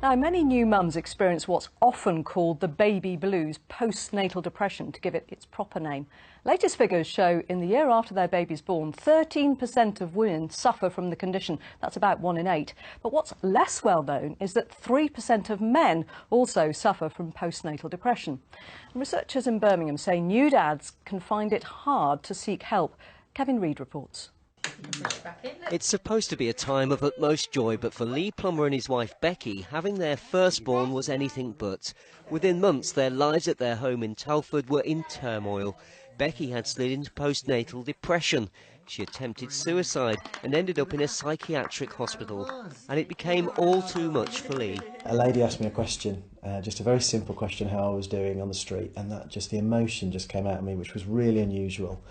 Now, many new mums experience what's often called the baby blues, postnatal depression, to give it its proper name. Latest figures show in the year after their baby's born, 13% of women suffer from the condition. That's about 1 in 8. But what's less well known is that 3% of men also suffer from postnatal depression. And researchers in Birmingham say new dads can find it hard to seek help. Kevin Reid reports. It's supposed to be a time of utmost joy, but for Lee Plummer and his wife Becky, having their firstborn was anything but. Within months, their lives at their home in Telford were in turmoil. Becky had slid into postnatal depression. She attempted suicide and ended up in a psychiatric hospital. And it became all too much for Lee. A lady asked me a question, just a very simple question, how I was doing on the street, and that just the emotion just came out of me, which was really unusual.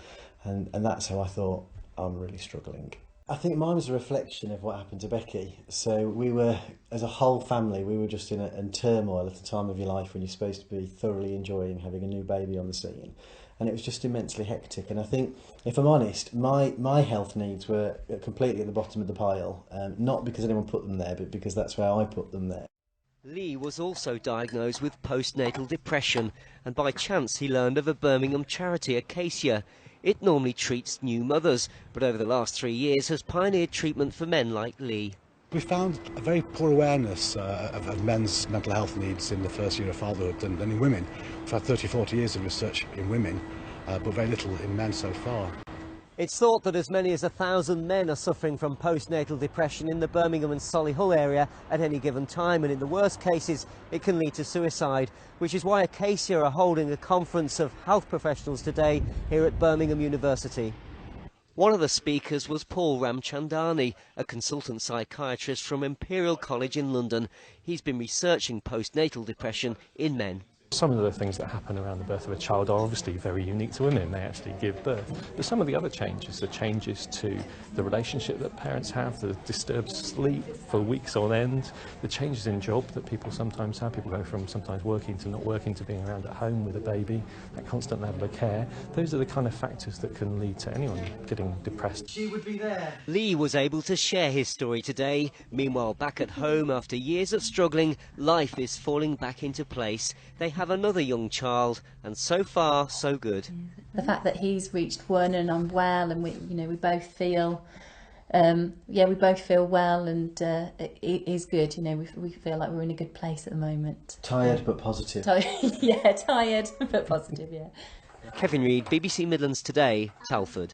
And that's how I thought, I'm really struggling. I think mine was a reflection of what happened to Becky. So we were, as a whole family, we were just in turmoil at the time of your life when you're supposed to be thoroughly enjoying having a new baby on the scene. And it was just immensely hectic. And I think, if I'm honest, my health needs were completely at the bottom of the pile. Not because anyone put them there, but because that's where I put them there. Lee was also diagnosed with postnatal depression, and by chance he learned of a Birmingham charity, Acacia. It normally treats new mothers, but over the last 3 years has pioneered treatment for men like Lee. We found a very poor awareness of men's mental health needs in the first year of fatherhood than in women. We've had 30-40 years of research in women, but very little in men so far. It's thought that as many as 1,000 men are suffering from postnatal depression in the Birmingham and Solihull area at any given time, and in the worst cases it can lead to suicide, which is why Acacia are holding a conference of health professionals today here at Birmingham University. One of the speakers was Paul Ramchandani, a consultant psychiatrist from Imperial College in London. He's been researching postnatal depression in men. Some of the things that happen around the birth of a child are obviously very unique to women. They actually give birth. But some of the other changes, the changes to the relationship that parents have, the disturbed sleep for weeks on end, the changes in job that people sometimes have. People go from sometimes working to not working to being around at home with a baby, that constant level of care. Those are the kind of factors that can lead to anyone getting depressed. She would be there. Lee was able to share his story today. Meanwhile, back at home, after years of struggling, life is falling back into place. They have another young child, and so far so good. The fact that he's reached 1 and I'm well, and we both feel we both feel well, and it is good. We feel like we're in a good place at the moment. Tired but positive. Yeah, tired but positive. Yeah. Kevin Reid, BBC Midlands Today, Telford.